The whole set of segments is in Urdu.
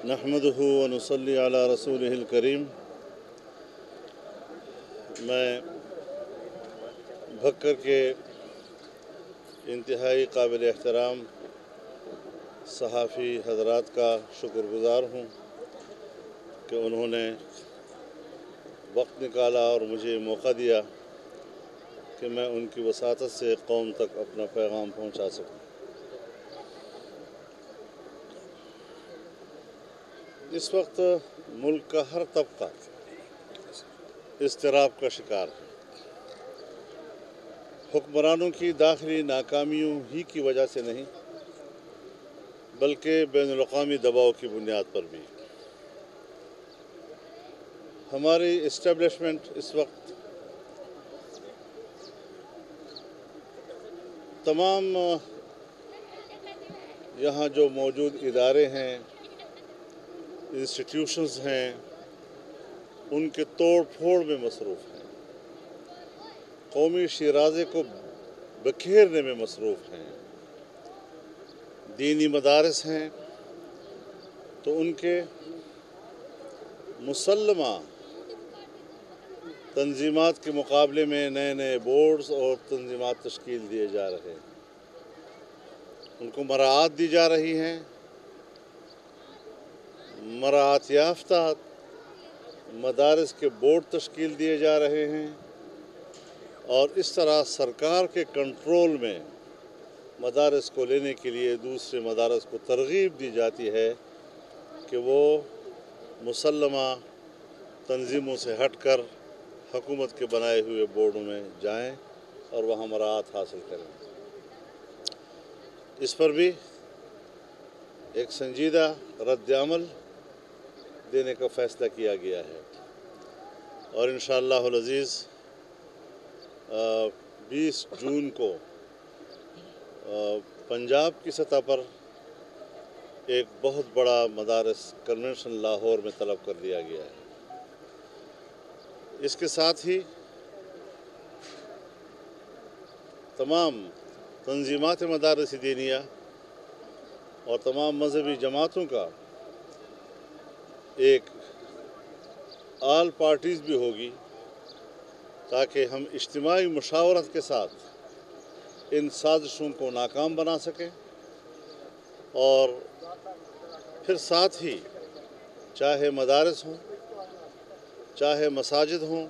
نحمدہ و نصلی علی رسولہ الکریم۔ میں بھکر کے انتہائی قابل احترام صحافی حضرات کا شکر گزار ہوں کہ انہوں نے وقت نکالا اور مجھے موقع دیا کہ میں ان کی وساطت سے قوم تک اپنا پیغام پہنچا سکوں۔ اس وقت ملک کا ہر طبقہ اضطراب کا شکار ہے۔ حکمرانوں کی داخلی ناکامیوں ہی کی وجہ سے نہیں بلکہ بین الاقوامی دباؤ کی بنیاد پر بھی۔ ہماری اسٹیبلشمنٹ اس وقت تمام یہاں جو موجود ادارے ہیں، انسٹیٹیوشنز ہیں، ان کے توڑ پھوڑ میں مصروف ہیں، قومی شیرازے کو بکھیرنے میں مصروف ہیں۔ دینی مدارس ہیں تو ان کے مسلمہ تنظیمات کے مقابلے میں نئے نئے بورڈز اور تنظیمات تشکیل دیے جا رہے ہیں، ان کو مراعات دی جا رہی ہیں۔ مراعات یافتہ مدارس کے بورڈ تشکیل دیے جا رہے ہیں اور اس طرح سرکار کے کنٹرول میں مدارس کو لینے کے لیے دوسرے مدارس کو ترغیب دی جاتی ہے کہ وہ مسلمہ تنظیموں سے ہٹ کر حکومت کے بنائے ہوئے بورڈوں میں جائیں اور وہاں مراعات حاصل کریں۔ اس پر بھی ایک سنجیدہ رد عمل دینے کا فیصلہ کیا گیا ہے اور انشاءاللہ العزیز 20 جون کو پنجاب کی سطح پر ایک بہت بڑا مدارس کنونشن لاہور میں طلب کر لیا گیا ہے۔ اس کے ساتھ ہی تمام تنظیمات مدارس دینیہ اور تمام مذہبی جماعتوں کا ایک آل پارٹیز بھی ہوگی تاکہ ہم اجتماعی مشاورت کے ساتھ ان سازشوں کو ناکام بنا سکیں اور پھر ساتھ ہی چاہے مدارس ہوں، چاہے مساجد ہوں،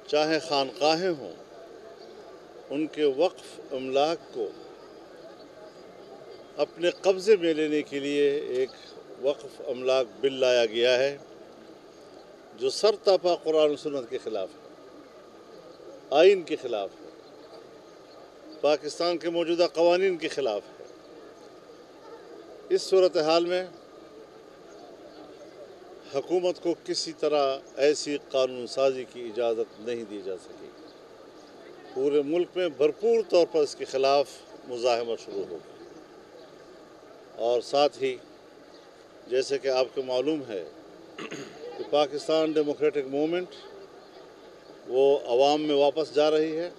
چاہے خانقاہیں ہوں، ان کے وقف املاک کو اپنے قبضے میں لینے کے لیے ایک وقف املاک بل لایا گیا ہے جو سرتاپا قرآن و سنت کے خلاف ہے، آئین کے خلاف ہے، پاکستان کے موجودہ قوانین کے خلاف ہے۔ اس صورتحال میں حکومت کو کسی طرح ایسی قانون سازی کی اجازت نہیں دی جا سکی۔ پورے ملک میں بھرپور طور پر اس کے خلاف مزاحمت شروع ہو گئی اور ساتھ ہی جیسے کہ آپ کو معلوم ہے کہ پاکستان ڈیموکریٹک موومنٹ وہ عوام میں واپس جا رہی ہے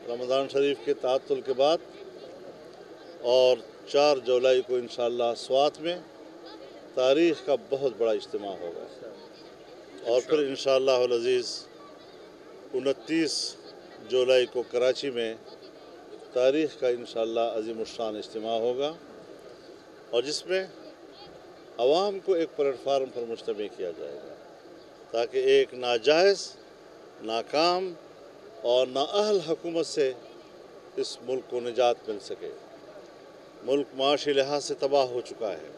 رمضان شریف کے تعطل کے بعد، اور 4 جولائی کو انشاءاللہ سوات میں تاریخ کا بہت بڑا اجتماع ہوگا اور پھر انشاءاللہ العزیز 29 جولائی کو کراچی میں تاریخ کا انشاءاللہ عظیم الشان اجتماع ہوگا اور جس میں عوام کو ایک پلیٹ فارم پر مجتمع کیا جائے گا تاکہ ایک ناجائز، ناکام اور نااہل حکومت سے اس ملک کو نجات مل سکے۔ ملک معاشی لحاظ سے تباہ ہو چکا ہے۔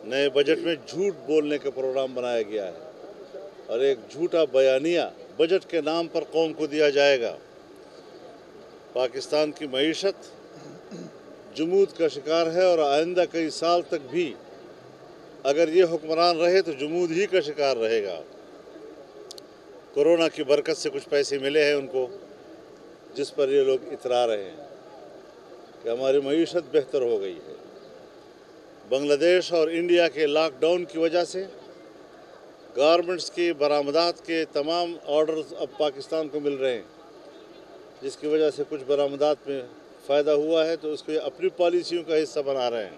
نئے بجٹ میں جھوٹ بولنے کا پروگرام بنایا گیا ہے اور ایک جھوٹا بیانیہ بجٹ کے نام پر قوم کو دیا جائے گا۔ پاکستان کی معیشت جمود کا شکار ہے اور آئندہ کئی سال تک بھی اگر یہ حکمران رہے تو جمود ہی کا شکار رہے گا۔ کورونا کی برکت سے کچھ پیسے ملے ہیں ان کو جس پر یہ لوگ اترا رہے ہیں کہ ہماری معیشت بہتر ہو گئی ہے۔ بنگلہ دیش اور انڈیا کے لاک ڈاؤن کی وجہ سے گارمنٹس کی برآمدات کے تمام آرڈرز اب پاکستان کو مل رہے ہیں، جس کی وجہ سے کچھ برآمدات میں فائدہ ہوا ہے تو اس کو یہ اپنی پالیسیوں کا حصہ بنا رہے ہیں۔